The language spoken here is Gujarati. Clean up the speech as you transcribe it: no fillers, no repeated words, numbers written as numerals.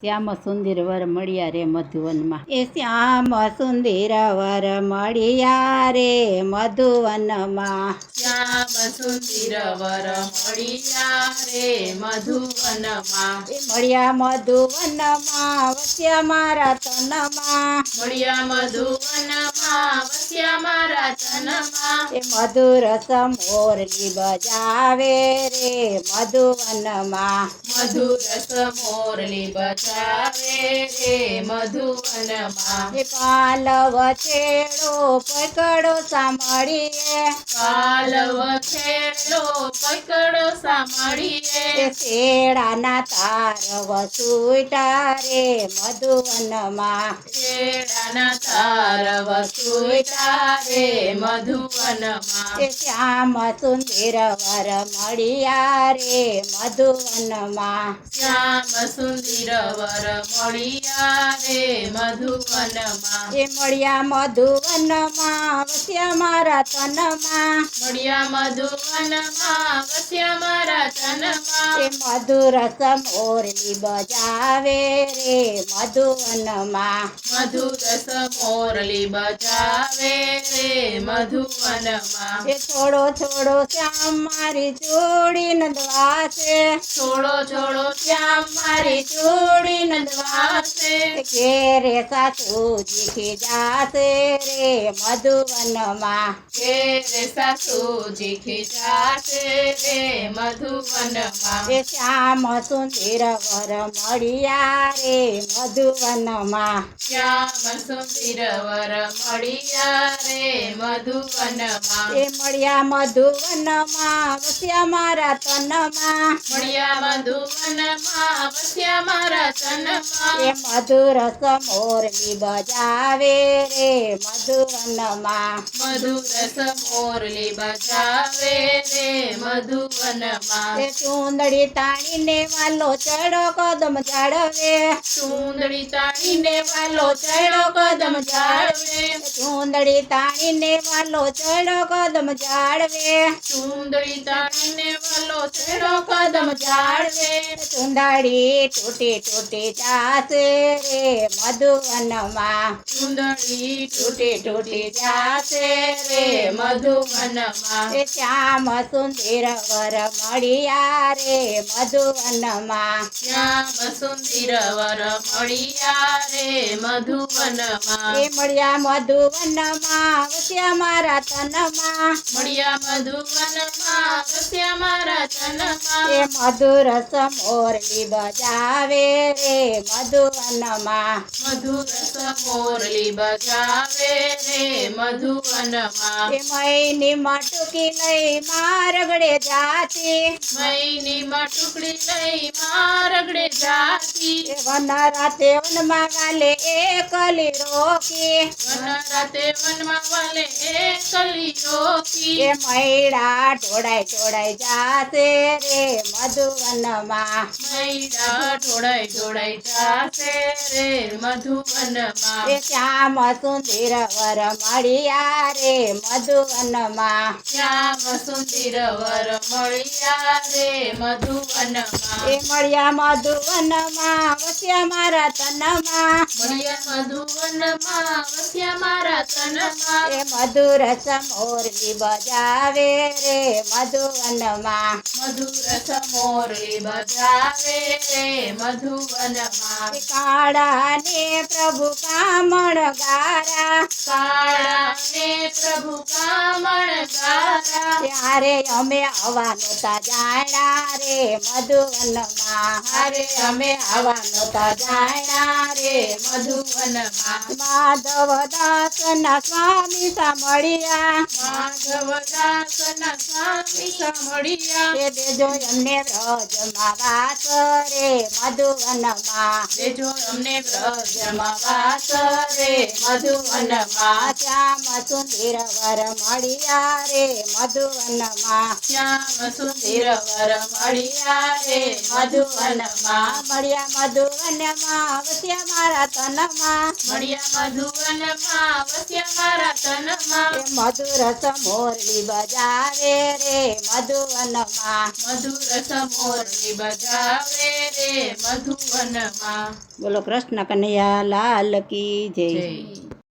શ્યામ સુંદર વર મળ્યા રે મધુવનમાં, એ શ્યામ સુંદર વર મળ્યા રે મધુવનમાં. શ્યામ સુંદર વર મળ્યા રે મધુવનમાં. એ મળ્યા મધુવનમાં વસ્યા મારા તનમાં. મળ્યા મધુવનમાં વસ્યા મારા તનમાં. એ મધુરસ મોરલી બજાવે રે મધુવનમાં. મધુરસ મોરલી બજાવે રે મધુવનમાં. એ પાલવ છેડો પકડો સાંભળીએ. પાલવ છેડો પકડો સાંભળીએ. એ શેડાના તાર વસુટા રે મધુવનમાં. શેડાના તાર વસુટા રે મધુવનમાં. એ શ્યામ સુંદર વર મળ્યા રે મધુવનમાં. શ્યામ સુંદર વર મળ્યા રે મધુવનમાં. એ મળ્યા મધુવનમાં વસ્યા મારા તનમાં. મળ્યા મધુવનમાં વસ્યા મારા તનમાં. એ મધુરસ મોરલી બજાવે રે મધુવનમાં. મધુરસ મોરલી બજાવે રે મધુવનમાં. એ થોડો થોડો શ્યામ મારી જોડી નંદવાસે. છોડો છોડો શ્યામ મારી જોડી નંદવાસે. ઘેરે સાસુજી ખીજાશે રે મધુવનમાં. ઘેરે સાસુજી ખીજાશે રે મધુવનમાં. એ શ્યામ સુંદર વર મળ્યા રે મધુવનમાં. શ્યામ સુંદર વર મળ્યા રે મધુવનમાં. એ મળ્યા મધુવનમાં વસ્યા મારા તનમાં. મળ્યા મધુવનમાં વસ્યા મારા તનમાં. એ મધુરસ મોરલી બજાવે રે મધુવનમાં. મધુરસ મોરલી બજાવે રે મધુવનમાં. એ ચૂંદડી તાણીને વાલો ચડો કદમ જાળવે. ચૂંદડી તાણીને વાલો ચડો કદમ જાળવે. ચૂંદડી તાણીને વાલો ચડો કદમ જાળવે. ચૂંદડી તાણીને વાલો ચડો કદમ જાળવે. ચૂંદડી તૂટી તૂટી જાશે રે મધુવનમાં. ચૂંદડી તૂટી તૂટી જાશે રે મધુવનમાં. એ શ્યામ સુંદર વર મળ્યા રે મધુવનમાં. શ્યામ સુંદર વર મળ્યા રે મધુવનમાં. એ મળ્યા મધુવનમાં વસ્યા મારા તનમાં. મળ્યા મધુવનમાં વસ્યા મારા તનમાં. એ મધુરસ મોરલી બજાવે રે મધુવનમાં. મધુરસ મોરલી બજાવે રે મધુવનમાં. એ મૈની મટુકી લઈ મારગડે જાતી. મૈની માં ટુકડી લઈ મારગડે જાતી. એ વન રાતે વનમાં વાલે એકલી રોકી. વન રાતે વનમાં વાલે એકલી રોકી. એ મૈડા ઢોળાઈ ઢોળાઈ જાશે રે મધુવનમાં. મૈડા ઢોળાઈ ઢોળાઈ જાશે રે મધુવનમાં. એ શ્યામ સુંદર વર મળ્યા રે મધુવનમાં. શ્યામ સુંદર વર મળ્યા રે મધુવનમાં. એ મળ્યા મધુવનમાં વસ્યા મારા તનમાં. મળ્યા મધુવનમાં વસ્યા મારા તનમાં. એ મધુરસ મોરલી બજાવે રે મધુવનમાં. મધુરસ મોરલી બજાવે રે મધુવનમાં. એ કાળા ને પ્રભુ કામણ ગારા. કાળા ને પ્રભુ કામણ ગારા. ત્યારે અમે આવવાનું તા જાણ્યા રે મધુવનમાં. હારે અમે આવવાનું તા જાણ્યા રે મધુવનમાં. માધવ દાસના સ્વામી સાંભળ્યા. માધવદાસના સ્વામી સાંભળ્યા. તે દેજો એમને વ્રજમાં વાસ રે મધુવનમાં. દેજો અમને વ્રજમાં વાસ રે મધુવનમાં. શ્યામ સુંદર વર મળ્યા રે મધુવનમાં. શ્યામ સુંદર વર મળ્યા રે મધુવનમાં. મળ્યા મધુવનમાં મધુવનમાં વસ્યા મારા તનમાં મળ્યા મધુવનમાં વસ્યા મારા તનમાં એ મધુરસ મોરલી બજાવે રે મધુવનમાં મધુરસ મોરલી બજાવે રે મધુવનમાં બોલો કૃષ્ણ કનૈયા લાલ કી જય જય